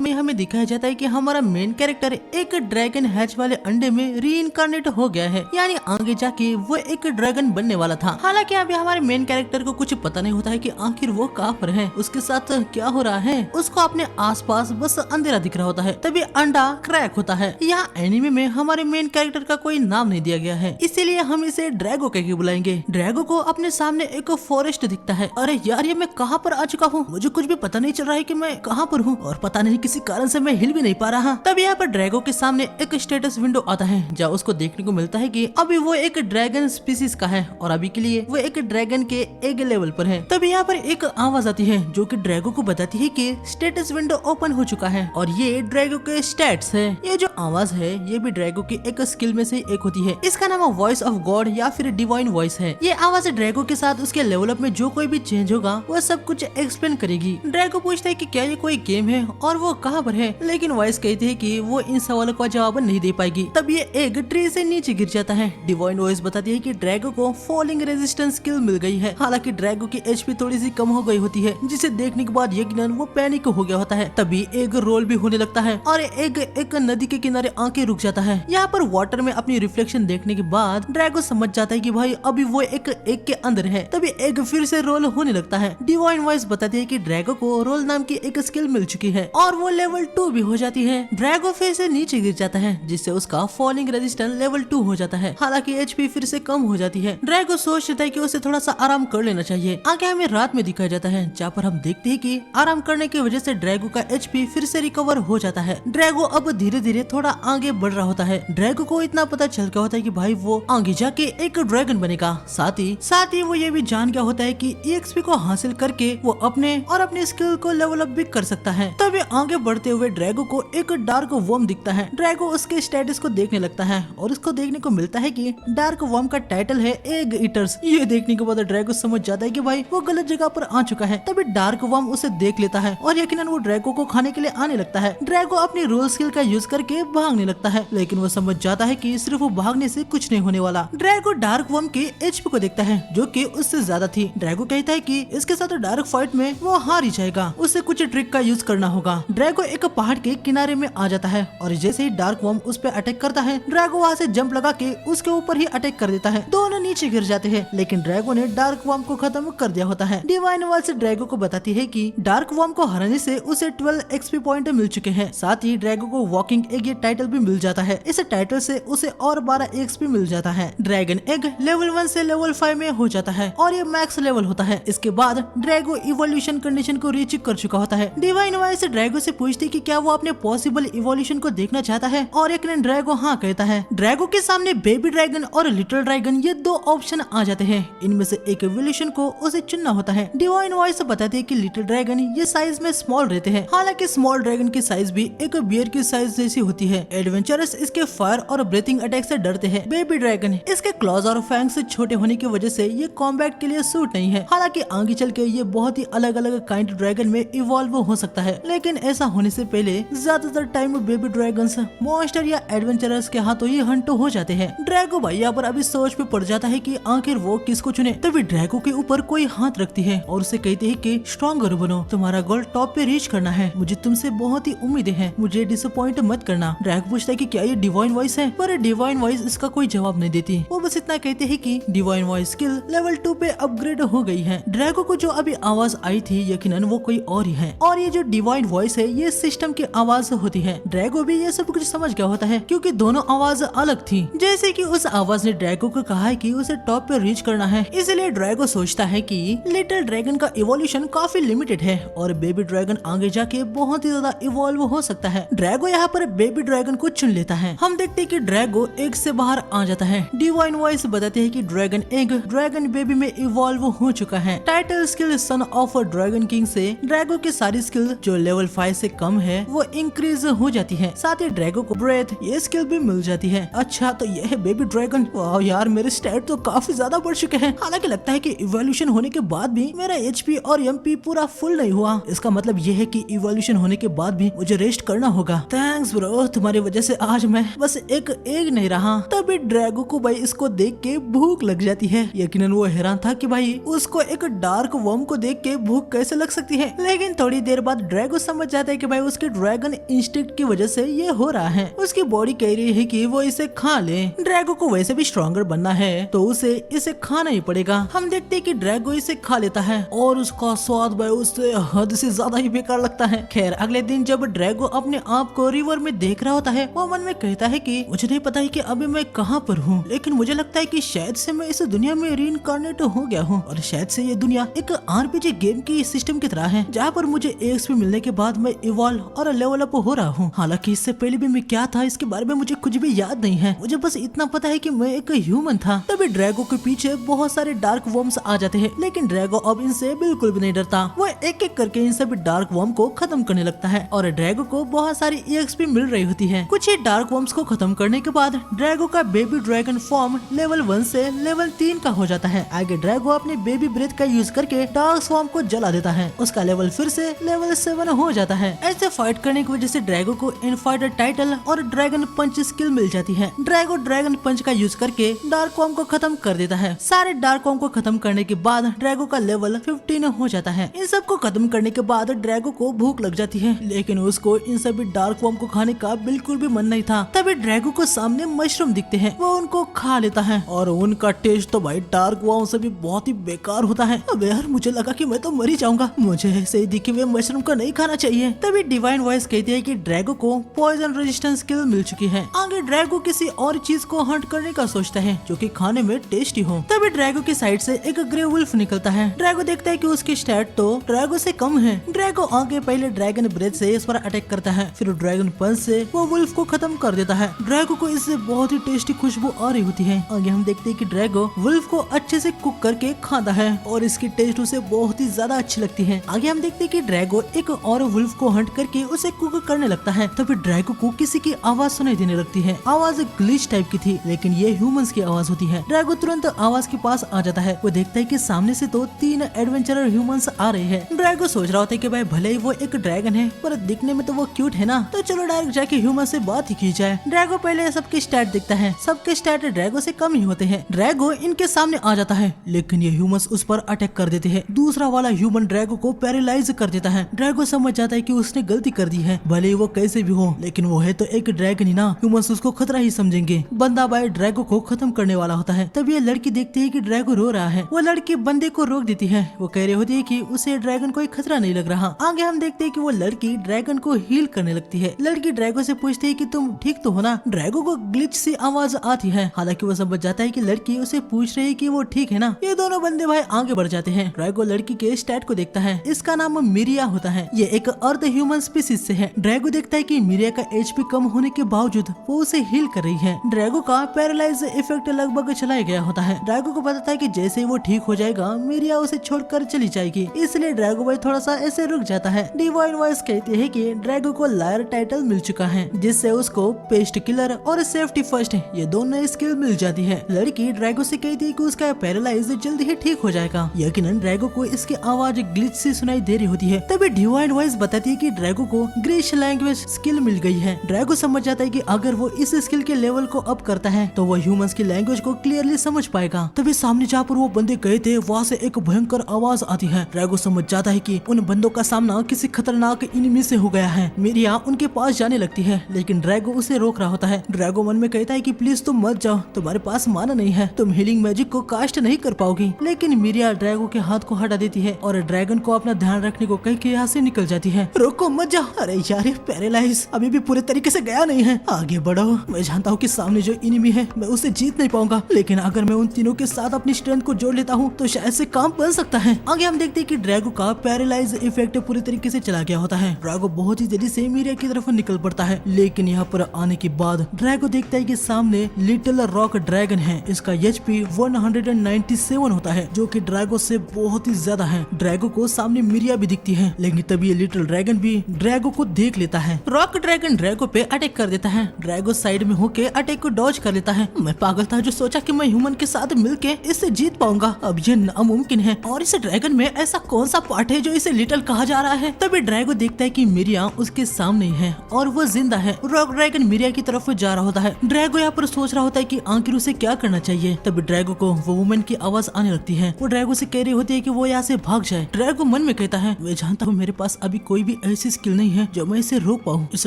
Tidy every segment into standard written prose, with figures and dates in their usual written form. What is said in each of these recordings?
में हमें दिखाया जाता है कि हमारा मेन कैरेक्टर एक ड्रैगन हैच वाले अंडे में रीइंकार्नेट हो गया है, यानी आगे जाके वो एक ड्रैगन बनने वाला था। हालांकि अभी हमारे मेन कैरेक्टर को कुछ पता नहीं होता है कि आखिर वो कहाँ पर है, उसके साथ क्या हो रहा है। उसको अपने आसपास बस अंधेरा दिख रहा होता है, तभी अंडा क्रैक होता है। यहाँ एनिमे में हमारे मेन कैरेक्टर का कोई नाम नहीं दिया गया है, इसीलिए हम इसे ड्रैगो कह के बुलाएंगे। ड्रैगो को अपने सामने एक फॉरेस्ट दिखता है। अरे यार, ये मैं कहाँ पर आ चुका हूँ, मुझे कुछ भी पता नहीं चल रहा है कि मैं कहाँ पर हूँ, और पता नहीं किसी कारण से मैं हिल भी नहीं पा रहा। तब यहाँ पर ड्रैगो के सामने एक स्टेटस विंडो आता है, जहाँ उसको देखने को मिलता है कि अभी वो एक ड्रैगन स्पीसीज का है और अभी के लिए वो एक ड्रैगन के एग लेवल पर है। तब यहाँ पर एक आवाज आती है जो कि ड्रैगो को बताती है कि स्टेटस विंडो ओपन हो चुका है और ये ड्रैगो के स्टैट्स है। ये जो आवाज है ये भी ड्रैगो की एक स्किल में से एक होती है। इसका नाम वॉइस ऑफ गॉड या फिर डिवाइन वॉइस है। ये आवाज ड्रैगो के साथ उसके लेवल अप में जो कोई भी चेंज होगा वो सब कुछ एक्सप्लेन करेगी। ड्रैगो पूछता है कि क्या ये कोई गेम है और वो कहाँ पर है, लेकिन वॉइस कहती है कि वो इन सवालों का जवाब नहीं दे पाएगी। तब ये एक ट्री से नीचे गिर जाता है। डिवाइन वॉइस बताती है कि ड्रैगो को फॉलिंग रेजिस्टेंस स्किल मिल गई है। हालांकि ड्रैगो की एचपी थोड़ी सी कम हो गई होती है, जिसे देखने के बाद यकीनन वो पैनिक हो गया होता है। तभी एक रोल भी होने लगता है और एक नदी के किनारे आके रुक जाता है। यहाँ पर वाटर में अपनी रिफ्लेक्शन देखने के बाद ड्रैगो समझ जाता है कि भाई अभी वो एक के अंदर है। तभी एक फिर से रोल होने लगता है। डिवाइन वॉइस बताती है कि ड्रैगो को रोल नाम की एक स्किल मिल चुकी है और वो लेवल 2 भी हो जाती है। ड्रैगो फिर से नीचे गिर जाता है, जिससे उसका फॉलिंग रेजिस्टेंस लेवल 2 हो जाता है। हालांकि एचपी फिर से कम हो जाती है। ड्रैगो सोचता है कि उसे थोड़ा सा आराम कर लेना चाहिए। आगे हमें रात में दिखाया जाता है, जहाँ पर हम देखते हैं कि आराम करने की वजह से ड्रैगो का एचपी फिर से रिकवर हो जाता है। ड्रैगो अब धीरे धीरे थोड़ा आगे बढ़ रहा होता है। ड्रैगो को इतना पता चल गया होता है कि भाई वो आगे जाके एक ड्रैगन बनेगा। साथ ही वो ये भी जान गया होता है कि EXP को हासिल करके वो अपने स्किल को लेवल अप भी कर सकता है। तभी आगे बढ़ते हुए ड्रैगो को एक डार्क वर्म दिखता है। ड्रैगो उसके स्टेटस को देखने लगता है और उसको देखने को मिलता है कि डार्क वर्म का टाइटल है एग ईटर्स। ये देखने के बाद ड्रैगो समझ जाता है कि भाई वो गलत जगह पर आ चुका है। तभी डार्क वर्म उसे देख लेता है और यकीनन वो ड्रैगो को खाने के लिए आने लगता है। ड्रैगो अपनी रोल स्किल का यूज करके भागने लगता है, लेकिन वो समझ जाता है कि सिर्फ भागने से कुछ नहीं होने वाला। ड्रैगो डार्क वर्म के एचपी को देखता है जो कि उससे ज्यादा थी। ड्रैगो कहता है कि इसके साथ डार्क फाइट में वो हार ही जाएगा, उसे कुछ ट्रिक का यूज करना होगा। ड्रैगो एक पहाड़ के किनारे में आ जाता है और जैसे ही डार्क वर्म उस पर अटैक करता है, ड्रैगो वहाँ से जंप लगा के उसके ऊपर ही अटैक कर देता है। दोनों नीचे गिर जाते हैं, लेकिन ड्रैगो ने डार्क वर्म को खत्म कर दिया होता है। डिवाइन वॉइस ड्रैगो को बताती है कि डार्क वर्म को हराने से उसे 12 एक्सपी पॉइंट मिल चुके हैं। साथ ही ड्रैगो को वॉकिंग एग ये टाइटल भी मिल जाता है। इस टाइटल से उसे और 12 एक्सपी मिल जाता है। ड्रैगन एग लेवल 1 से लेवल 5 में हो जाता है और ये मैक्स लेवल होता है। इसके बाद ड्रैगो इवोल्यूशन कंडीशन को रीच कर चुका होता है। डिवाइन वॉइस ड्रैगो से पूछती कि क्या वो अपने पॉसिबल इवोल्यूशन को देखना चाहता है और एक ने ड्रैगो हाँ कहता है। ड्रैगो के सामने बेबी ड्रैगन और लिटिल ड्रैगन ये दो ऑप्शन आ जाते हैं। इनमें से एक इवोल्यूशन को उसे चुनना होता है। डिवाइन वॉइस बताते हैं कि लिटिल ड्रैगन ये साइज में स्मॉल रहते हैं। हालांकि स्मॉल ड्रैगन की साइज भी एक बियर की साइज जैसी होती है। एडवेंचरस इसके फायर और ब्रीथिंग अटैक से डरते हैं। बेबी ड्रैगन इसके क्लॉज और फैंग्स छोटे होने की वजह से ये कॉम्बैट के लिए सूट नहीं है। हालांकि आगे चल के ये बहुत ही अलग अलग काइंड ड्रैगन में इवॉल्व हो सकता है, लेकिन ऐसा होने से पहले ज्यादातर टाइम बेबी ड्रैगन्स मॉन्स्टर या एडवेंचरर्स के हाथों ये हंट हो जाते हैं। ड्रैगो भाई यहाँ पर अभी सोच पे पड़ जाता है कि आखिर वो किसको चुने। तभी ड्रैगो के ऊपर कोई हाथ रखती है और उसे कहती है कि स्ट्रॉन्गर बनो, तुम्हारा गोल टॉप पे रीच करना है, मुझे तुमसे बहुत ही उम्मीदें हैं, मुझे डिसअपॉइंट मत करना। ड्रैगो पूछता है कि क्या ये डिवाइन वॉइस है, पर डिवाइन वॉइस इसका कोई जवाब नहीं देती। वो बस इतना कहते हैं कि डिवाइन वॉइस स्किल लेवल 2 पे अपग्रेड हो गई है। ड्रैगो को जो अभी आवाज आई थी यकीनन वो कोई और ही है और ये जो डिवाइन वॉइस है ये सिस्टम की आवाज होती है। ड्रैगो भी ये सब कुछ समझ गया होता है क्योंकि दोनों आवाज अलग थी। जैसे कि उस आवाज ने ड्रैगो को कहा है कि उसे टॉप पे रीच करना है, इसलिए ड्रैगो सोचता है कि लिटिल ड्रैगन का इवोल्यूशन काफी लिमिटेड है और बेबी ड्रैगन आगे जाके बहुत ही ज्यादा इवॉल्व हो सकता है। ड्रैगो यहाँ पर बेबी ड्रैगन को चुन लेता है। हम देखते हैं कि ड्रैगो एग से बाहर आ जाता है। डिवाइन वॉइस बताते हैं कि ड्रैगन एग ड्रैगन बेबी में इवॉल्व हो चुका है। Title skill son of dragon king से ड्रैगो की सारी स्किल जो लेवल 5 से कम है वो इंक्रीज हो जाती है। साथ ही ड्रैगो को ब्रेथ ये स्किल भी मिल जाती है। अच्छा तो ये है बेबी ड्रैगन। वाह यार, मेरे स्टैट तो काफी ज्यादा बढ़ चुके हैं। हालांकि लगता है कि इवोल्यूशन होने के बाद भी मेरा एचपी और एमपी पूरा फुल नहीं हुआ। इसका मतलब ये है कि इवोल्यूशन होने के बाद भी मुझे रेस्ट करना होगा। थैंक्स ब्रो, तुम्हारी वजह से आज मैं बस एक एग नहीं रहा। तभी ड्रैगो को भाई इसको देख के भूख लग जाती है। यकीनन वो हैरान था कि भाई उसको एक डार्क वर्म को देख के भूख कैसे लग सकती है, लेकिन थोड़ी देर बाद ड्रैगो समझ जाता है कि भाई उसके ड्रैगन इंस्टिंक्ट की वजह से ये हो रहा है। उसकी बॉडी कह रही है कि वो इसे खा ले। ड्रैगो को वैसे भी स्ट्रॉन्गर बनना है तो उसे इसे खाना ही पड़ेगा। हम देखते हैं कि ड्रैगो इसे खा लेता है और उसका स्वाद भाई उससे हद से ज्यादा ही बेकार लगता है। खैर अगले दिन जब ड्रैगो अपने आप को रिवर में देख रहा होता है वो मन में कहता है कि मुझे नहीं पता है कि अभी मैं कहाँ पर हूँ, लेकिन मुझे लगता है कि शायद से मैं इस दुनिया में रीइंकार्नेट हो गया हूँ और शायद से ये दुनिया एक आरपीजी गेम की सिस्टम की तरह है जहाँ पर मुझे एक्सपी मिलने के बाद मैं इवॉल्व और लेवल अप हो रहा हूँ। हालांकि इससे पहले भी मैं क्या था इसके बारे में मुझे कुछ भी याद नहीं है, मुझे बस इतना पता है कि मैं एक ह्यूमन था। तभी ड्रैगो के पीछे बहुत सारे डार्क वर्म्स आ जाते हैं, लेकिन ड्रैगो अब इनसे बिल्कुल भी नहीं डरता। वो एक एक करके इन सभी डार्क वर्म को खत्म करने लगता है और ड्रैगो को बहुत सारी एक्सपी मिल रही होती है। कुछ ही डार्क वर्म्स को खत्म करने के बाद ड्रैगो का बेबी ड्रैगन फॉर्म लेवल 1 से लेवल 3 का हो जाता है। आगे ड्रैगो अपने बेबी ब्रेथ का यूज करके डार्क स्वॉर्म को जला देता है, उसका लेवल फिर से लेवल 7 हो जाता है। ऐसे फाइट करने की वजह से ड्रैगो को इनफाइटर टाइटल और ड्रैगन पंच स्किल मिल जाती है। ड्रैगो ड्रैगन पंच का यूज करके डार्क वॉर्म को खत्म कर देता है। सारे डार्क वॉर्म को खत्म करने के बाद ड्रैगो का लेवल 15 हो जाता है। इन सब को खत्म करने के बाद ड्रैगो को भूख लग जाती है, लेकिन उसको इन सभी डार्क वॉर्म को खाने का बिल्कुल भी मन नहीं था। तभी ड्रैगो को सामने मशरूम दिखते हैं, वो उनको खा लेता है और उनका टेस्ट तो भाई डार्क वॉर्म से भी बहुत ही बेकार होता है। अब यार मुझे लगा कि मैं तो मर ही जाऊंगा, मुझे ऐसे ही दिखे हुए मशरूम को नहीं खाना चाहिए। तभी डिवाइन वॉइस कहती है कि ड्रैगो को पॉइजन रेजिस्टेंस स्किल मिल चुकी है। आगे ड्रैगो किसी और चीज को हंट करने का सोचता है जो कि खाने में टेस्टी हो। तभी ड्रैगो की साइड से एक ग्रे वुल्फ निकलता है। ड्रैगो देखता है कि उसकी स्टैट तो ड्रैगो से कम है। ड्रैगो आगे पहले ड्रैगन ब्रेथ से इस पर अटैक करता है, फिर ड्रैगन पंच से वो वुल्फ को खत्म कर देता है। ड्रैगो को इससे बहुत ही टेस्टी खुशबू आ रही होती है। आगे हम देखते हैं कि ड्रैगो वुल्फ को अच्छे से कुक करके खाता है और इसकी टेस्ट उसे बहुत ही ज्यादा अच्छी लगती है। आगे हम देखते हैं कि ड्रैगो एक और वुल्फ को हंट करके उसे कुक करने लगता है। तभी ड्रैगो को किसी की आवाज सुनाई देने लगती है। आवाज ग्लिच टाइप की थी, लेकिन ये ह्यूमंस की आवाज होती है। ड्रैगो तुरंत आवाज के पास आ जाता है। वो देखता है कि सामने से तो 3 एडवेंचरर ह्यूमंस आ रहे हैं। ड्रैगो सोच रहा होता है कि भाई भले ही वो एक ड्रैगन है पर दिखने में तो वो क्यूट है ना, तो चलो डायरेक्ट जाके ह्यूमन से बात ही की जाए। ड्रैगो पहले सबके स्टैट देखता है, सबके स्टैट ड्रैगो से कम ही होते हैं। ड्रैगो इनके सामने आ जाता है, लेकिन ये ह्यूमंस उस पर अटैक कर देते हैं। दूसरा वाला ह्यूमन ड्रैगो को पैरालाइज कर देता है। ड्रैगो समझ जाता है कि उसने गलती कर दी है, भले ही वो कैसे भी हो, लेकिन वो है तो एक ड्रैगन ही ना, ह्यूमंस उसको खतरा ही समझेंगे। बंदा भाई ड्रैगो को खत्म करने वाला होता है। तब ये लड़की देखती है कि ड्रैगो रो रहा है। वो लड़की बंदे को रोक देती है। वो कह रही होती है कि उसे ड्रैगन कोई खतरा नहीं लग रहा। आगे हम देखते हैं कि वो लड़की ड्रैगन को हील करने लगती है। लड़की ड्रैगो से पूछती है कि तुम ठीक तो हो ना। ड्रैगो को ग्लिच सी आवाज आती है, हालांकि वो समझ जाता है कि लड़की उसे पूछ रही है कि वो ठीक है ना। ये दोनों बंदे भाई आगे बढ़ जाते हैं। ड्रैगो लड़की के स्टैट को देखता है, इसका नाम मिरिया होता है। ये एक अर्ध ह्यूमन स्पीसीज से है। ड्रैगो देखता है कि मिरिया का एचपी कम होने के बावजूद वो उसे हील कर रही है। ड्रैगो का पैरालाइज इफेक्ट लगभग चला गया होता है। ड्रैगो को पता था कि जैसे ही वो ठीक हो जाएगा मिरिया उसे छोड़कर चली जाएगी, इसलिए ड्रैगो भाई थोड़ा सा ऐसे रुक जाता है। डिवाइन वॉइस कहती है कि ड्रैगो को लायर टाइटल मिल चुका है, जिससे उसको पेस्ट किलर और सेफ्टी फर्स्ट ये दोनों स्किल मिल जाती है। लड़की ड्रैगो से कहती है कि उसका पैरालाइज जल्दी ही ठीक हो जाएगा। यकीनन ड्रैगो को इसकी आवाज ग्लिच से सुनाई दे रही होती है। तभी डिवाइन वॉइस बताती है कि ड्रैगो को ग्रीश लैंग्वेज स्किल मिल गई है। ड्रैगो समझ जाता है कि अगर वो इस स्किल के लेवल को अप करता है तो वो ह्यूमंस की लैंग्वेज को क्लियरली समझ पाएगा। तभी सामने जहाँ पर वो बंदे गए थे वहाँ से एक भयंकर आवाज आती है। ड्रैगो समझ जाता है कि उन बंदों का सामना किसी खतरनाक इनिमी से हो गया है। मिरिया उनके पास जाने लगती है, लेकिन ड्रैगो उसे रोक रहा होता है। ड्रैगो मन में कहता है कि प्लीज तुम मत जाओ, तुम्हारे पास माना नहीं है, तुम हीलिंग मैजिक को कास्ट नहीं कर पाओगी। लेकिन मिरिया ड्रैगो के हाथ को हटा देती है और ड्रैगन को अपना ध्यान रखने को कह के यहाँ से निकल जाती है। रोको मत जाओ। अरे यार ये पैरालाइज अभी भी पूरे तरीके से गया नहीं है, आगे बढ़ो। मैं जानता हूँ कि सामने जो इनिमी है मैं उसे जीत नहीं पाऊंगा, लेकिन अगर मैं उन तीनों के साथ अपनी स्ट्रेंथ को जोड़ लेता हूँ तो शायद से काम बन सकता है। आगे हम देखते हैं कि ड्रैगो का पैरालाइज इफेक्ट पूरी तरीके से चला गया होता है। ड्रैगो बहुत ही जल्दी से मिरिया की तरफ निकल पड़ता है, लेकिन यहाँ पर आने के बाद ड्रैगो देखता है कि सामने लिटिल रॉक ड्रैगन है। इसका एचपी 197 होता है, जो कि ड्रैगो से बहुत ही ज्यादा है। ड्रैगो को सामने मिरिया भी दिखती है, लेकिन तभी ये लिटिल ड्रैगन भी ड्रैगो को देख लेता है। रॉक ड्रैगन ड्रैगो पे अटैक कर देता है। ड्रैगो साइड में होके अटैक को डॉज कर लेता है। मैं पागल था जो सोचा कि मैं ह्यूमन के साथ मिलके इससे जीत पाऊंगा, अब ये नामुमकिन है। और इस ड्रैगन में ऐसा कौन सा पार्ट है जो इसे लिटिल कहा जा रहा है। तभी ड्रैगो देखता है कि मिरिया उसके सामने ही है और वो जिंदा है। रॉक ड्रैगन मिरिया की तरफ जा रहा होता है। ड्रैगो यहाँ पर सोच रहा होता है कि आखिर उसे क्या करना चाहिए। तभी ड्रैगो को वो वुमन की आवाज आने लगती है। वो ड्रैगो से कह रही होती है कि वो यहाँ से भाग जाए। ड्रैगो मन में कहता है मैं जानता हूँ मेरे पास अभी कोई भी भी ऐसी स्किल नहीं है जो मैं इसे रोक पाऊँ। इस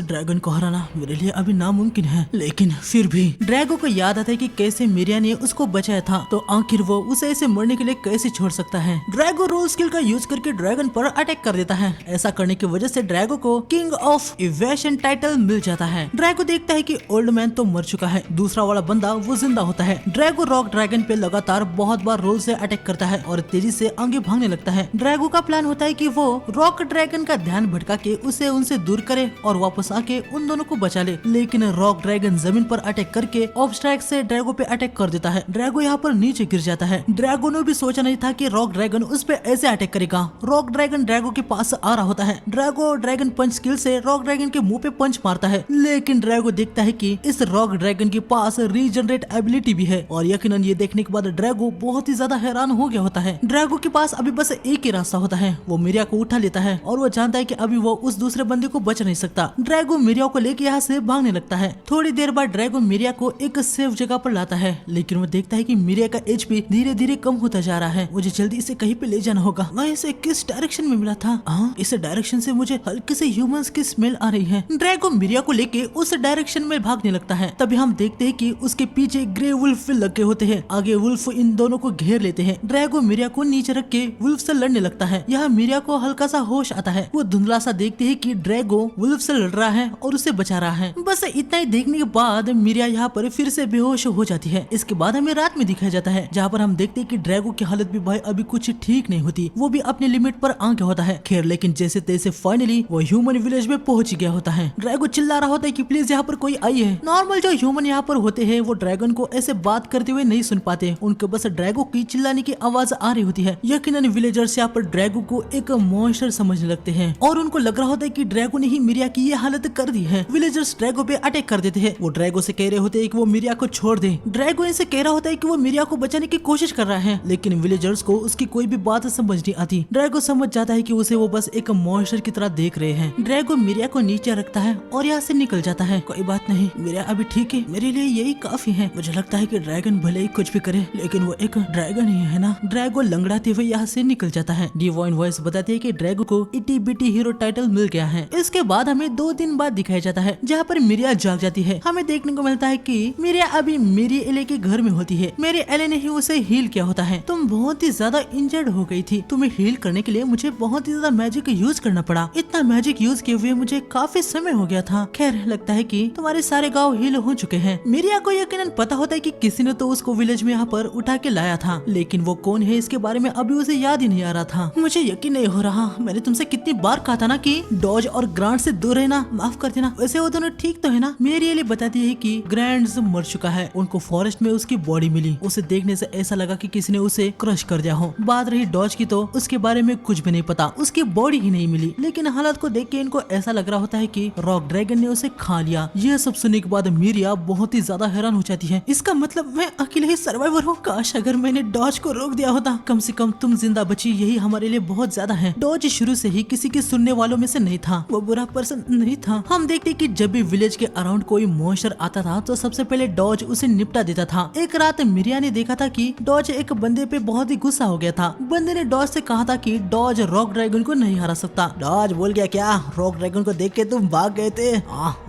ड्रैगन को हराना मेरे लिए अभी नामुमकिन है, लेकिन फिर भी ड्रैगो को याद आता है कि कैसे मिरिया ने उसको बचाया था, तो आखिर वो उसे ऐसे मरने के लिए कैसे छोड़ सकता है। ड्रैगो रोल स्किल का यूज करके ड्रैगन पर अटैक कर देता है। ऐसा करने की वजह से ड्रैगो को किंग ऑफ इवेशन टाइटल मिल जाता है। ड्रैगो देखता है कि ओल्ड मैन तो मर चुका है, दूसरा वाला बंदा वो जिंदा होता है। ड्रैगो रॉक ड्रैगन पे लगातार बहुत बार रोल से अटैक करता है और तेजी से आगे भागने लगता है। ड्रैगो का प्लान होता है कि वो रॉक ड्रैगन का ध्यान भटका के उसे उनसे दूर करे और वापस आके उन दोनों को बचा ले, लेकिन रॉक ड्रैगन जमीन पर अटैक करके ऑफ स्ट्राइक से ड्रैगो पे अटैक कर देता है। ड्रैगो यहाँ पर नीचे गिर जाता है। ड्रैगो ने भी सोचा नहीं था कि रॉक ड्रैगन उस पे ऐसे अटैक करेगा। रॉक ड्रैगन ड्रैगो के पास आ रहा होता है। ड्रैगो ड्रैगन पंच स्किल से रॉक ड्रैगन के मुंह पे पंच मारता है, लेकिन ड्रैगो देखता है कि इस रॉक ड्रैगन के पास रीजनरेट एबिलिटी भी है और यकीनन ये देखने के बाद ड्रैगो बहुत ही ज्यादा हैरान हो गया होता है। ड्रैगो के पास अभी बस एक ही रास्ता होता है, वो मिरिया को उठा लेता है और वो जानता है कि अभी वो उस दूसरे बंदे को बच नहीं सकता। ड्रैगो मिरिया को लेके यहाँ से भागने लगता है। थोड़ी देर बाद ड्रैगो मिरिया को एक सेफ जगह पर लाता है, लेकिन वो देखता है कि मिरिया का एचपी धीरे धीरे कम होता जा रहा है। मुझे जल्दी इसे कहीं पे ले जाना होगा। मैं इसे किस डायरेक्शन में मिला था? इस डायरेक्शन से मुझे हल्के से ह्यूमंस की स्मेल आ रही है। ड्रैगो मिरिया को लेके उस डायरेक्शन में भागने लगता है। तभी हम देखते हैं कि उसके पीछे ग्रे वुल्फ लगे होते हैं। आगे वुल्फ इन दोनों को घेर लेते हैं। ड्रैगो मिरिया को नीचे रख के वुल्फ से लड़ने लगता है। यहाँ मिरिया को हल्का सा होश आता है। वो धुंधला सा देखते है कि ड्रैगो वुल्फ से लड़ रहा है और उसे बचा रहा है। बस इतना ही देखने के बाद मिरिया यहाँ पर फिर से बेहोश हो जाती है। इसके बाद हमें रात में दिखाया जाता है, जहाँ पर हम देखते हैं कि ड्रैगो की हालत भी भाई अभी कुछ ठीक नहीं होती। वो भी अपने लिमिट पर आ गया होता है। खैर लेकिन जैसे तैसे फाइनली वो ह्यूमन विलेज में पहुंच गया होता है। ड्रैगो चिल्ला रहा होता है कि प्लीज यहाँ पर कोई आई है। नॉर्मल जो ह्यूमन यहाँ पर होते हैं वो ड्रैगन को ऐसे बात करते हुए नहीं सुन पाते, उनको बस ड्रैगो की चिल्लाने की आवाज आ रही होती है। यकीनन विलेजर्स यहाँ पर ड्रैगो को एक मॉन्स्टर समझने लगते हैं और उनको लग रहा होता है कि ड्रैगो ने ही मिरिया की ये हालत कर दी है। विलेजर्स ड्रैगो पे अटैक कर देते हैं। वो ड्रैगो से कह रहे होते हैं कि वो मिरिया को छोड़ दे। ड्रैगो इनसे कह रहा होता है कि वो मिरिया को बचाने की कोशिश कर रहा है, लेकिन विलेजर्स को उसकी कोई भी बात समझ नहीं आती। ड्रैगो समझ जाता है कि उसे वो बस एक मॉन्स्टर की तरह देख रहे हैं। ड्रैगो मिरिया को नीचे रखता है और यहाँ से निकल जाता है। कोई बात नहीं, मिरिया अभी ठीक है, मेरे लिए यही काफी है। मुझे लगता है कि ड्रैगन भले ही कुछ भी करे, लेकिन वो एक ड्रैगन ही है ना। ड्रैगो लंगड़ाते हुए यहाँ से निकल जाता है। डिवाइन वॉइस बताती है कि ड्रैगो को इटी बिटी हीरो टाइटल मिल गया है। इसके बाद हमें 2 दिन बाद दिखाया जाता है, जहाँ पर मिरिया जाग जाती है। हमें देखने को मिलता है कि मिरिया अभी मेरी एले के घर में होती है। मेरे एले ने ही उसे हील किया होता है। तुम बहुत ही ज्यादा इंजर्ड हो गई थी, तुम्हें हील करने के लिए मुझे बहुत ही ज्यादा मैजिक यूज करना पड़ा। इतना मैजिक यूज किए हुए मुझे काफी समय हो गया था। खैर लगता है कि तुम्हारे सारे गाँव हील हो चुके हैं। मिरिया को यकीनन पता होता है कि किसी ने तो उसको विलेज में यहाँ पर उठा के लाया था, लेकिन वो कौन है इसके बारे में अभी उसे याद ही नहीं आ रहा था। मुझे यकीन नहीं हो रहा, मैंने तुमसे कितनी बार कहा था ना कि डॉज और ग्रांट से दूर रहना। माफ कर देना। वैसे वो दोनों ठीक तो है ना? मेरी एली बताती है कि ग्रैंड्स मर चुका है। उनको फॉरेस्ट में उसकी बॉडी मिली। उसे देखने से ऐसा लगा कि किसी ने उसे क्रश कर दिया हो। बात रही डॉज की तो उसके बारे में कुछ भी नहीं पता, उसकी बॉडी ही नहीं मिली। लेकिन हालत को देख के इनको ऐसा लग रहा होता है कि रॉक ड्रैगन ने उसे खा लिया। यह सब सुनने के बाद मिरिया बहुत ही ज्यादा हैरान हो जाती है। इसका मतलब मैं अकेले ही सर्वाइवर हूँ। काश अगर मैंने डॉज को रोक दिया होता। कम से कम तुम जिंदा बची, यही हमारे लिए बहुत ज्यादा है। डॉज शुरू से ही किसी के सुनने वालों में से नहीं था, वो बुरा पर्सन नहीं था। हम देखते कि जब भी विलेज के अराउंड कोई मॉन्स्टर आता था तो सबसे पहले डॉज उसे निपटा देता था। एक रात मिरिया ने देखा था कि डॉज एक बंदे पे बहुत ही गुस्सा हो गया था। बंदे ने डॉज से कहा था कि डॉज रॉक ड्रैगन को नहीं हरा सकता। डॉज बोल गया क्या? रॉक ड्रैगन को देख के तुम भाग गए थे?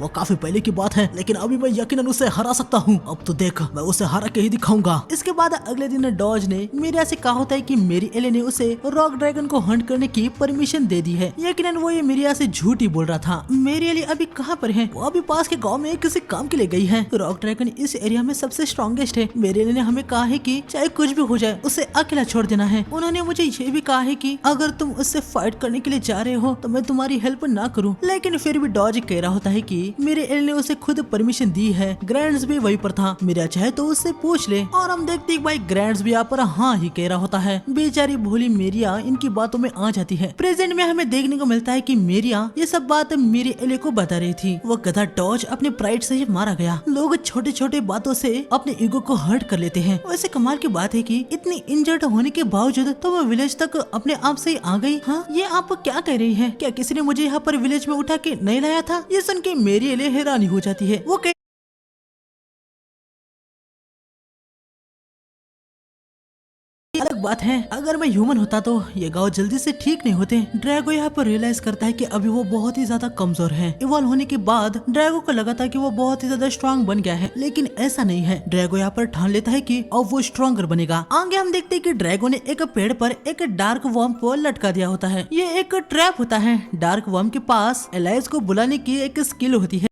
वो काफी पहले की बात है, लेकिन अभी मैं यकीनन उसे हरा सकता हूँ। अब तो देख, मैं उसे हरा के ही दिखाऊंगा। इसके बाद अगले दिन डॉज ने मिरिया से कहा होता है कि मेरी एले ने उसे रॉक ड्रैगन को हंट करने की परमिशन दे दी है। यकीनन वो ये मिरिया से झूठ ही बोल रहा था। मेरी एले अभी कहाँ पर है? वो अभी पास के गांव में किसी काम के लिए गई है। रॉक ड्रैगन इस एरिया में सबसे स्ट्रॉन्गेस्ट है। मेरी एले ने हमें कहा है कि चाहे कुछ भी हो जाए उसे अकेला छोड़ देना है। उन्होंने मुझे ये भी कहा है कि अगर तुम उससे फाइट करने के लिए जा रहे हो तो मैं तुम्हारी हेल्प ना करूं। लेकिन फिर भी डॉज कह रहा होता है कि मेरे एल ने उसे खुद परमिशन दी है। ग्रैंड्स भी वहीं पर था, मेरा चाहे तो उससे पूछ ले। और हम देखते भाई ग्रैंड्स भी यहाँ पर हाँ ही कह रहा होता है। बेचारी भोली मेरिया इनकी बातों में आ जाती है। प्रेजेंट में हमें देखने को मिलता है कि मेरिया ये सब बात मेरी एले को बता रही थी। वो गधा डॉज अपने प्राइड से ही मारा गया। लोग छोटे छोटे बातों से अपने ईगो को हर्ट कर लेते हैं। वैसे कमाल की बात है कि इतनी इंजर्ड होने के बावजूद तो वो विलेज तक अपने आप से ही आ गई। हाँ, ये आप क्या कह रही हैं? क्या किसी ने मुझे यहाँ पर विलेज में उठा के नहीं लाया था? ये सुन के मेरी एले हैरानी हो जाती है। वो बात है, अगर मैं ह्यूमन होता तो ये गाँव जल्दी से ठीक नहीं होते। ड्रैगो यहाँ पर रियलाइज करता है कि अभी वो बहुत ही ज्यादा कमजोर है। इवॉल्व होने के बाद ड्रैगो को लगा था कि वो बहुत ही ज्यादा स्ट्रांग बन गया है, लेकिन ऐसा नहीं है। ड्रैगो यहाँ पर ठान लेता है कि अब वो स्ट्रॉन्गर बनेगा। आगे हम देखते हैं कि ड्रैगो ने एक पेड़ पर एक डार्क वर्म को लटका दिया होता है। ये एक ट्रैप होता है। डार्क वर्म के पास एलाइज को बुलाने की एक स्किल होती है।